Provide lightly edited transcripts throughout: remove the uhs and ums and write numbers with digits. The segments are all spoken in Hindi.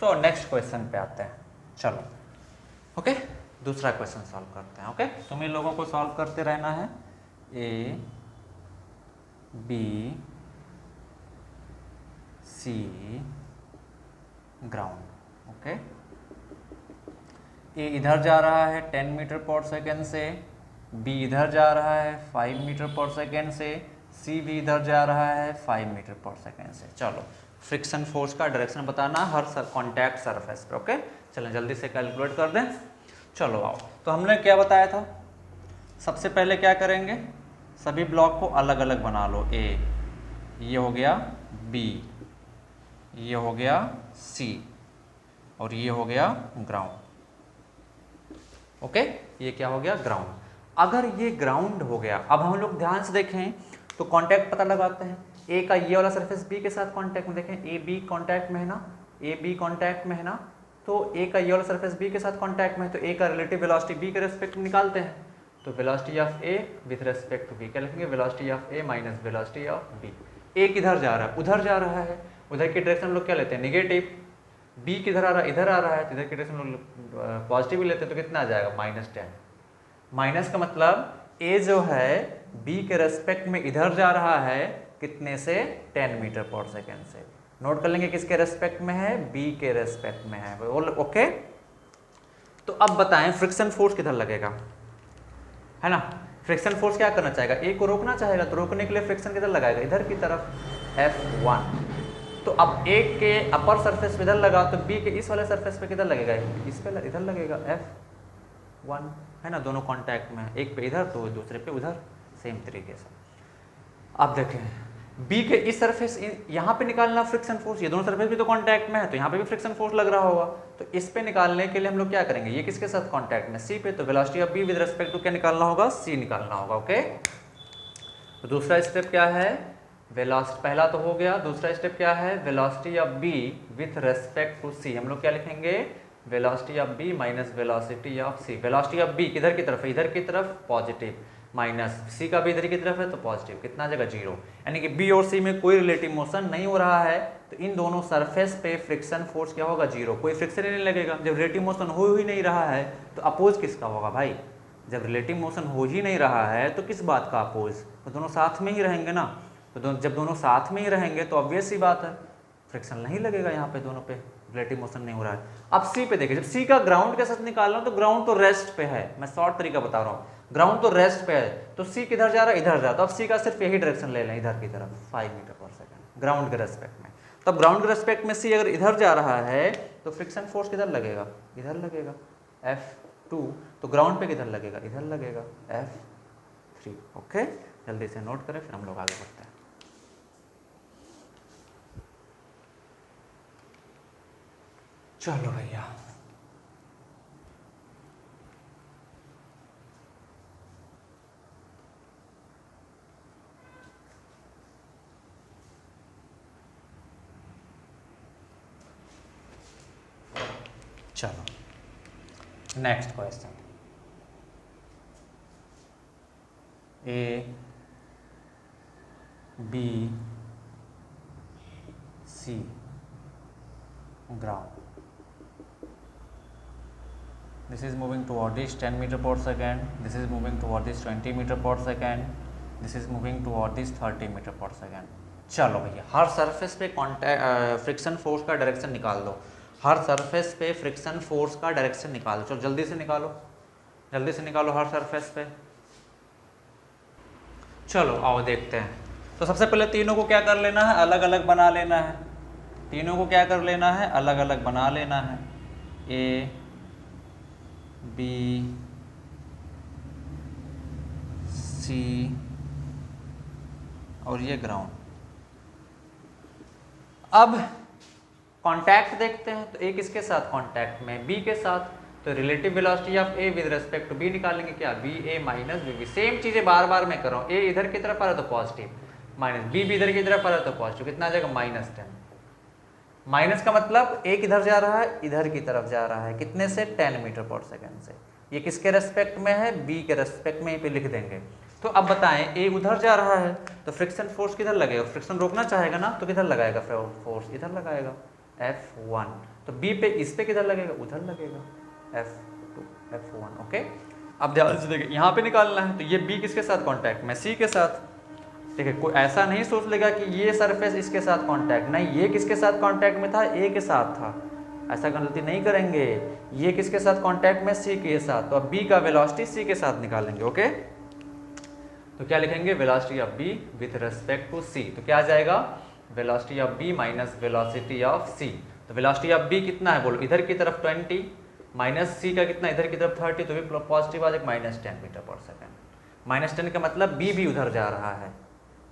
सो नेक्स्ट क्वेश्चन पे आते हैं, चलो ओके दूसरा क्वेश्चन सॉल्व करते हैं। ओके तुम इन लोगों को सॉल्व करते रहना है। A B C ground. Okay A इधर जा रहा है 10 मीटर पर सेकेंड से, बी इधर जा रहा है 5 मीटर पर सेकेंड से, सी भी इधर जा रहा है 5 मीटर पर सेकेंड से। चलो फ्रिक्शन फोर्स का डायरेक्शन बताना हर कॉन्टैक्ट सरफेस पर। ओके चलो जल्दी से कैलकुलेट कर दें। चलो आओ, तो हमने क्या बताया था, सबसे पहले क्या करेंगे, सभी ब्लॉक को अलग अलग बना लो। ए ये हो गया, बी ये हो गया, सी और ये हो गया ग्राउंड। ओके ये क्या हो गया, ग्राउंड। अगर ये ग्राउंड हो गया, अब हम लोग ध्यान से देखें तो कांटेक्ट पता लगाते हैं। ए का ये वाला सरफेस बी के साथ कांटेक्ट में, देखें ए बी कांटेक्ट में है ना, ए बी कांटेक्ट में है ना, तो ए का ये वाला सरफेस बी के साथ कांटेक्ट में है, तो ए का रिलेटिव वेलोसिटी बी के रेस्पेक्ट में निकालते हैं। तो velocity of A with respect to B क्या लिखेंगे, velocity of A minus velocity of B. A किधर जा रहा है, उधर जा रहा है, उधर की डायरेक्शन हम लोग क्या लेते हैं, नेगेटिव। बी किधर आ रहा है, इधर आ रहा है, तो इधर की डायरेक्शन हम लोग पॉजिटिव लेते हैं, तो कितना आ जाएगा, -10। माइनस का मतलब ए जो है बी के रेस्पेक्ट में इधर जा रहा है, कितने से, 10 मीटर पर सेकेंड से। नोट कर लेंगे किसके रेस्पेक्ट में है, बी के रेस्पेक्ट में है। ओके तो अब बताएं फ्रिक्शन फोर्स किधर लगेगा, है ना। फ्रिक्शन फोर्स क्या करना चाहेगा, ए को रोकना चाहेगा, तो रोकने के लिए फ्रिक्शन किधर लगाएगा, इधर की तरफ, F1। तो अब ए के अपर सरफेस पे इधर लगा, तो बी के इस वाले सरफेस पे किधर लगेगा, इस पे इधर लगेगा, F1 है ना, दोनों कांटेक्ट में, एक पे इधर तो दूसरे पे उधर, सेम तरीके से। अब देखें बी के इस सरफेस यहाँ पे निकालना फ्रिक्शन फोर्स, ये दोनों सरफेस भी तो कांटेक्ट में है, तो यहाँ पे भी फ्रिक्शन फोर्स लग रहा होगा, तो इस पे निकालने के लिए हम लोग क्या करेंगे, ये किसके साथ कांटेक्ट में, सी पे, तो velocity of B with respect to क्या निकालना होगा, सी निकालना होगा। ओके तो दूसरा स्टेप क्या है, वेलोसिटी, पहला तो हो गया, दूसरा स्टेप क्या है, velocity of B with respect to C. हम लोग क्या लिखेंगे, velocity of B minus velocity of C. Velocity of B किधर की तरफ है, इधर की तरफ, पॉजिटिव, माइनस सी का भी इधर की तरफ है तो पॉजिटिव, कितना आ जाएगा, 0। यानी कि बी और सी में कोई रिलेटिव मोशन नहीं हो रहा है, तो इन दोनों सरफेस पे फ्रिक्शन फोर्स क्या होगा, 0, कोई फ्रिक्शन ही नहीं लगेगा। जब रिलेटिव मोशन हो ही नहीं रहा है तो अपोज किसका होगा भाई, जब रिलेटिव मोशन हो ही नहीं रहा है तो किस बात का अपोज, तो दोनों साथ में ही रहेंगे ना, तो जब दोनों साथ में ही रहेंगे तो ऑब्वियस सी बात है फ्रिक्शन नहीं लगेगा, यहाँ पे दोनों पे रिलेटिव मोशन नहीं हो रहा है। अब सी पे देखिए, जब सी का ग्राउंड के साथ निकाल रहा हूँ तो ग्राउंड तो रेस्ट पे है, मैं शॉर्ट तरीका बता रहा हूँ, ग्राउंड तो रेस्ट पे है, तो सी किधर जा रहा है, इधर जा रहा है, तो अब सी का सिर्फ यही डायरेक्शन ले लें, इधर की तरफ, 5 मीटर पर सेकेंड ग्राउंड के रेस्पेक्ट में। तब ग्राउंड के रेस्पेक्ट में सी अगर इधर जा रहा है तो फ्रिक्शन फोर्स किधर लगेगा, इधर लगेगा, F2। तो ग्राउंड पे किधर लगेगा, इधर लगेगा, F3। ओके जल्दी से नोट करें, फिर हम लोग आगे बढ़ते हैं। चलो भैया चलो next question, A B C ground, this is moving toward this 10 meter per second, this is moving toward this 20 meter per second, this is moving toward this 30 meter per second। चलो भैया हर सरफेस पे कॉन्टैक्ट फ्रिक्शन फोर्स का डायरेक्शन निकाल दो, हर सरफेस पे फ्रिक्शन फोर्स का डायरेक्शन निकाल दो। चलो जल्दी से निकालो, जल्दी से निकालो हर सरफेस पे। चलो आओ देखते हैं। तो सबसे पहले तीनों को क्या कर लेना है, अलग अलग बना लेना है, तीनों को क्या कर लेना है, अलग अलग बना लेना है। ए बी सी और ये ग्राउंड। अब कांटेक्ट देखते हैं, तो ए किसके साथ कांटेक्ट में, बी के साथ, तो relative velocity of A with respect to B निकालेंगे, क्या, B A minus B B. Same चीजें बार बार मैं कर रहा हूँ, ए इधर की तरफ आ रहा है तो पॉजिटिव, माइनस बी भी इधर की तरफ आ रहा है तो पॉजिटिव, कितना आ जाएगा, -10। माइनस का मतलब ए किधर जा रहा है, इधर की तरफ जा रहा है, कितने से, 10 मीटर पर सेकेंड से। ये किसके रेस्पेक्ट में है, बी के रेस्पेक्ट में, पे लिख देंगे। तो अब बताएं ए उधर जा रहा है तो फ्रिक्शन फोर्स किधर लगेगा, फ्रिक्शन रोकना चाहेगा ना, तो किधर लगाएगा फोर्स, इधर लगाएगा, F1, तो B पे इस पे किधर लगेगा, उधर लगेगा, F2 F1। ओके, अब ध्यान से देखिए यहाँ पे निकालना है, तो ये B किसके साथ कांटेक्ट में, C के साथ। ठीक है, कोई ऐसा नहीं सोच लेगा कि ये सरफेस इसके साथ कांटेक्ट, नहीं, ये किसके साथ कांटेक्ट में था, A के साथ था, ऐसा गलती नहीं करेंगे। ये किसके साथ कांटेक्ट में, C के साथ, तो अब B का वेलोसिटी C के साथ निकालेंगे। ओके, तो क्या लिखेंगे, velocity of B with respect to C, तो क्या आ जाएगा, velocity of B minus velocity of C। तो वेलोसिटी ऑफ B कितना है बोलो, इधर की तरफ 20 माइनस C का कितना, इधर की तरफ 30, तो भी पॉजिटिव आ जाएगा, -10 मीटर पर सेकेंड। -10 का मतलब B भी उधर जा रहा है,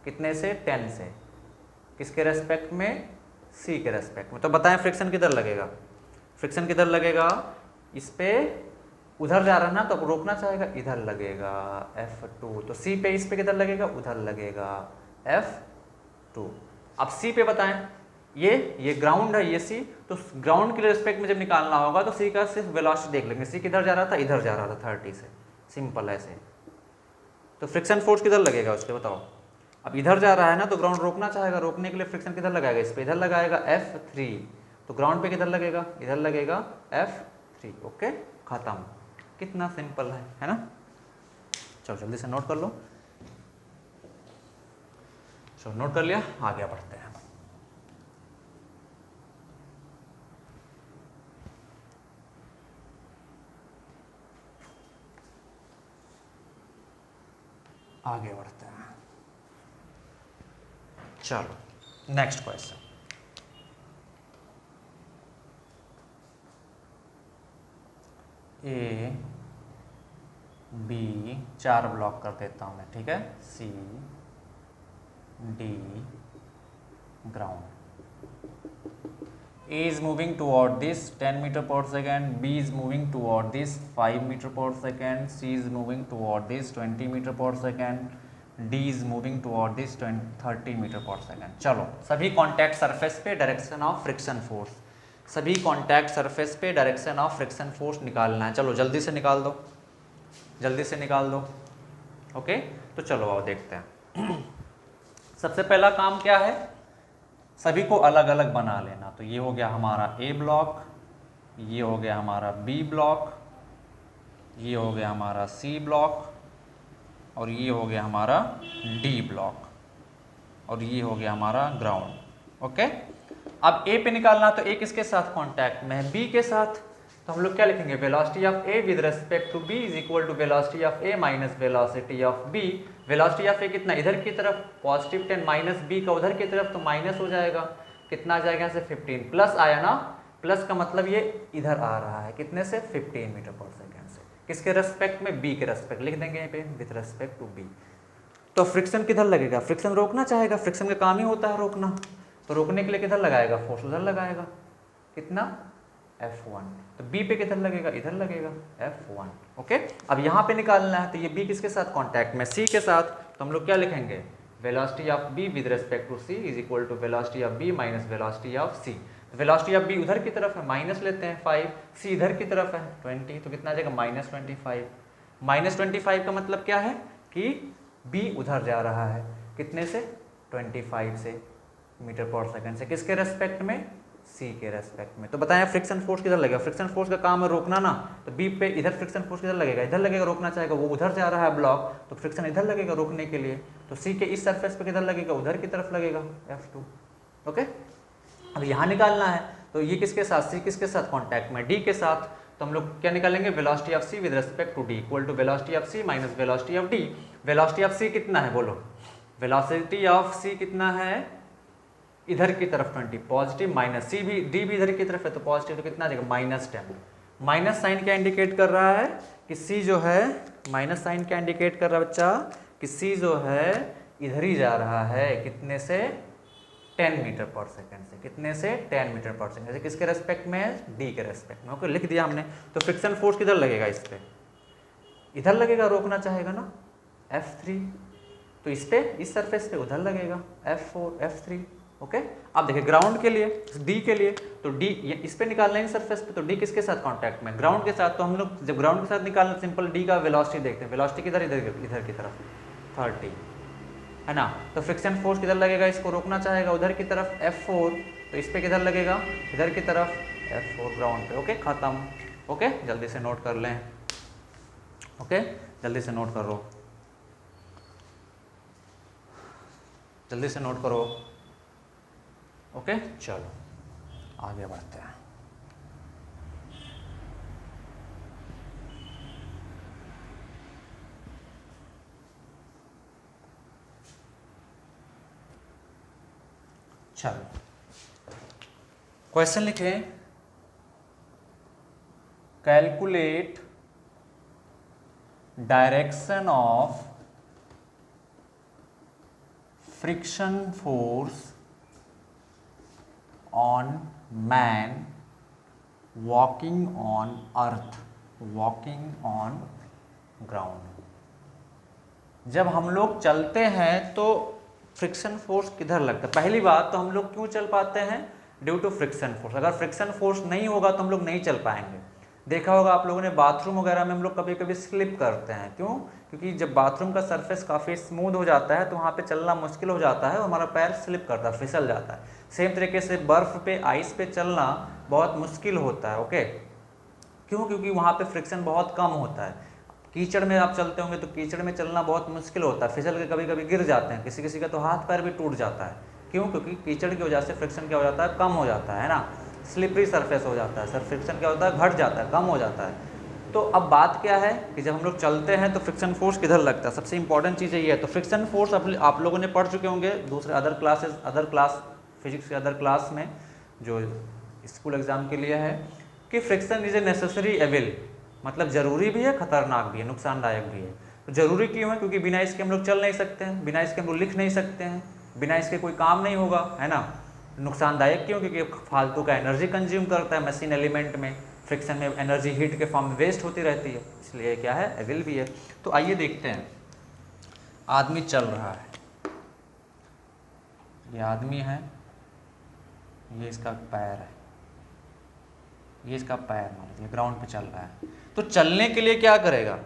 कितने से, 10 से, किसके रेस्पेक्ट में, C के रेस्पेक्ट में। तो बताएं फ्रिक्शन किधर लगेगा, फ्रिक्शन किधर लगेगा, इस पे उधर जा रहा है ना, तो रोकना चाहेगा, इधर लगेगा F2, तो C पे इस पे किधर लगेगा, उधर लगेगा F2। अब C पे बताएं, ये ग्राउंड है, ये C, तो ग्राउंड के रेस्पेक्ट में जब निकालना होगा तो C का सिर्फ वेलोसिटी देख लेंगे, C किधर जा रहा था, इधर जा रहा था 30 से, सिंपल ऐसे। तो फ्रिक्शन फोर्स किधर लगेगा उसके, बताओ। अब इधर जा रहा है ना, तो ग्राउंड रोकना चाहेगा, रोकने के लिए फ्रिक्शन किधर लगाएगा, इस पे, इधर लगाएगा F3, तो ग्राउंड पे किधर लगेगा, इधर लगेगा F3। ओके, खत्म, कितना सिंपल है ना। चलो जल्दी से नोट कर लो, चलो नोट कर लिया, आगे बढ़ते हैं। आगे बढ़ते हैं, चलो next question. A B 4 block कर देता हूँ मैं, ठीक है, C D ground. A is moving toward this 10 meter per second, B is moving toward this 5 meter per second, C is moving toward this 20 meter per second, D is moving toward this 30 meter per second। चलो सभी कॉन्टैक्ट सरफेस पे डायरेक्शन ऑफ फ्रिक्शन फोर्स, सभी कॉन्टैक्ट सरफेस पे डायरेक्शन ऑफ फ्रिक्शन फोर्स निकालना है। चलो जल्दी से निकाल दो, जल्दी से निकाल दो। ओके, तो चलो आओ देखते हैं। सबसे पहला काम क्या है, सभी को अलग अलग बना लेना। तो ये हो गया हमारा A ब्लॉक, ये हो गया हमारा B ब्लॉक, ये हो गया हमारा C ब्लॉक, और ये हो गया हमारा D ब्लॉक, और ये हो गया हमारा ग्राउंड। ओके, अब A पे निकालना, तो A किसके साथ कांटेक्ट में है, B के साथ, तो हम लोग क्या लिखेंगे, velocity of A with respect to B is equal to velocity of A minus velocity of B। Velocity of A कितना, इधर की तरफ +10 माइनस B का उधर की तरफ, तो माइनस हो जाएगा, कितना आ जाएगा, यहाँ से 15, प्लस आया ना, प्लस का मतलब ये इधर आ रहा है, कितने से, 15 मीटर पर सेकेंड से, किसके रेस्पेक्ट में, B के रेस्पेक्ट, लिख देंगे यहाँ पे विद रेस्पेक्ट टू B। तो फ्रिक्शन किधर लगेगा, फ्रिक्शन रोकना चाहेगा, फ्रिक्शन का काम ही होता है रोकना, तो रोकने के लिए किधर लगाएगा, फोर्स उधर लगाएगा, कितना, F1। तो B पे किधर लगेगा, इधर लगेगा F1। ओके, अब यहाँ पे निकालना है, तो ये B किसके साथ कांटेक्ट में, C के साथ, तो हम लोग क्या लिखेंगे, velocity of B with respect to C is equal to velocity of B minus velocity of C। Velocity of B उधर की तरफ है, माइनस लेते हैं 5, C इधर की तरफ है 20, तो कितना आ जाएगा, -25। -25 का मतलब क्या है कि B उधर जा रहा है, कितने से, 25 से मीटर पर सेकेंड से, किसके रेस्पेक्ट में, C के रेस्पेक्ट में। तो बताएं फ्रिक्शन फोर्स किधर लगेगा, फ्रिक्शन फोर्स का काम है रोकना ना, तो B पे इधर फ्रिक्शन फोर्स किधर लगेगा, इधर लगेगा, रोकना चाहेगा, वो उधर जा रहा है ब्लॉक, तो फ्रिक्शन इधर लगेगा रोकने के लिए, तो C के इस सरफेस पे किधर लगेगा, उधर की तरफ लगेगा F2। ओके, अब यहाँ निकालना है, तो ये किसके साथ, C किसके साथ कांटेक्ट में, D के साथ, तो हम लोग क्या निकालेंगे, velocity of C with respect to D equal to velocity of C minus velocity of D। Velocity of C कितना है बोलो, वेलोसिटी ऑफ C कितना है, इधर की तरफ 20 पॉजिटिव, माइनस C भी, D भी इधर की तरफ है तो पॉजिटिव, तो कितना आ जाएगा, -10। माइनस साइन क्या इंडिकेट कर रहा है कि C जो है, माइनस साइन क्या इंडिकेट कर रहा है बच्चा, कि C जो है इधर ही जा रहा है, कितने से, 10 मीटर पर सेकेंड से, कितने से, 10 मीटर पर सेकेंड से, किसके रेस्पेक्ट में, D के रेस्पेक्ट में। ओके, लिख दिया हमने। तो फ्रिक्शन फोर्स किधर लगेगा, इस पे, इधर लगेगा, रोकना चाहेगा ना, F3, तो इस पे, इस सरफेस पे उधर लगेगा F4 F3। ओके, अब देखिए ग्राउंड के लिए, D के लिए, तो D इस पे निकालना है सरफेस पे, तो D किसके साथ कांटेक्ट में, ग्राउंड के साथ। तो हम लोग जब ग्राउंड के साथ निकालना, सिंपल D का वेलोसिटी देखते हैं, वेलोसिटी किधर, इधर की तरफ 30, है ना। तो फ्रिक्शन फोर्स किधर लगेगा, इसको रोकना चाहेगा उधर की तरफ F4, तो इस पे किधर लगेगा, इधर की तरफ F4 ग्राउंड पे। ओके खत्म। ओके जल्दी से नोट कर लें। ओके जल्दी से नोट करो, जल्दी से नोट करो। ओके चलो आगे बढ़ते हैं। चलो क्वेश्चन लिखें, calculate direction of friction force on man walking on earth, walking on ground. जब हम लोग चलते हैं तो फ्रिक्शन फोर्स किधर लगता है। पहली बात तो हम लोग क्यों चल पाते हैं, ड्यू टू फ्रिक्शन फोर्स। अगर फ्रिक्शन फोर्स नहीं होगा तो हम लोग नहीं चल पाएंगे। देखा होगा आप लोगों ने बाथरूम वगैरह में हम लोग कभी कभी स्लिप करते हैं, क्यों, क्योंकि जब बाथरूम का सरफेस काफ़ी स्मूथ हो जाता है तो वहाँ पे चलना मुश्किल हो जाता है, हमारा पैर स्लिप करता है, फिसल जाता है। सेम तरीके से बर्फ़ पे, आइस पे चलना बहुत मुश्किल होता है। ओके क्यों, क्योंकि वहाँ पे फ्रिक्शन बहुत कम होता है। कीचड़ में आप चलते होंगे तो कीचड़ में चलना बहुत मुश्किल होता है, फिसल के कभी कभी गिर जाते हैं, किसी किसी का तो हाथ पैर भी टूट जाता है। क्यों, क्योंकि कीचड़ की वजह से फ्रिक्शन क्या हो जाता है, कम हो जाता है ना, स्लिपरी सरफेस हो जाता है, सर फ्रिक्शन क्या होता है, घट जाता है, कम हो जाता है। तो अब बात क्या है कि जब हम लोग चलते हैं तो फ्रिक्शन फोर्स किधर लगता है, सबसे इंपॉर्टेंट चीज़ ये है। तो फ्रिक्शन फोर्स आप लोगों ने पढ़ चुके होंगे दूसरे अदर क्लास फिजिक्स के अदर क्लास में, जो स्कूल एग्जाम के लिए है, कि friction is a necessary evil, मतलब ज़रूरी भी है, खतरनाक भी है, नुकसानदायक भी है। तो ज़रूरी क्यों है, क्योंकि बिना इसके हम लोग चल नहीं सकते हैं, बिना इसके हम लोग लिख नहीं सकते हैं, बिना इसके कोई काम नहीं होगा, है ना। नुकसानदायक क्यों, क्योंकि फालतू का एनर्जी कंज्यूम करता है मशीन एलिमेंट में, फ्रिक्शन में एनर्जी हीट के फॉर्म में वेस्ट होती रहती है, इसलिए क्या है, एविल भी है। तो आइए देखते हैं, आदमी चल रहा है, ये आदमी है, ये इसका पैर है, ये इसका पैर मान लीजिए ग्राउंड पे चल रहा है। तो चलने के लिए क्या करेगा,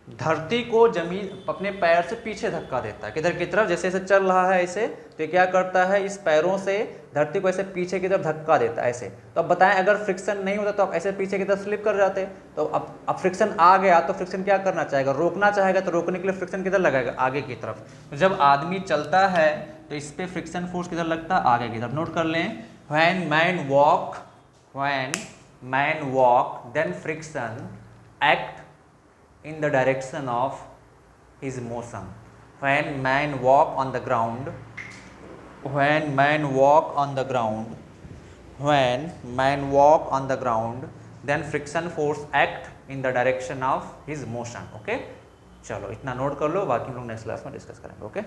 धरती को जमीन अपने पैर से पीछे धक्का देता है, किधर की तरफ, जैसे ऐसे चल रहा है ऐसे, तो क्या करता है, इस पैरों से धरती को ऐसे पीछे की तरफ धक्का देता है ऐसे। तो अब बताएं, अगर फ्रिक्शन नहीं होता तो आप ऐसे पीछे की तरफ स्लिप कर जाते। तो अब फ्रिक्शन आ गया तो फ्रिक्शन क्या करना चाहेगा, रोकना चाहेगा, तो रोकने के लिए फ्रिक्शन किधर लगाएगा, आगे की तरफ। तो जब आदमी चलता है तो इस पर फ्रिक्शन फोर्स किधर लगता है, आगे की तरफ। नोट कर लें, when man walk then friction act in the direction of his motion. When man walk on the ground, when man walk on the ground, when man walk on the ground, then friction force act in the direction of his motion. Okay, चलो इतना नोट कर लो, बाकी हम लोग नेक्स्ट क्लास में डिस्कस करेंगे। ओके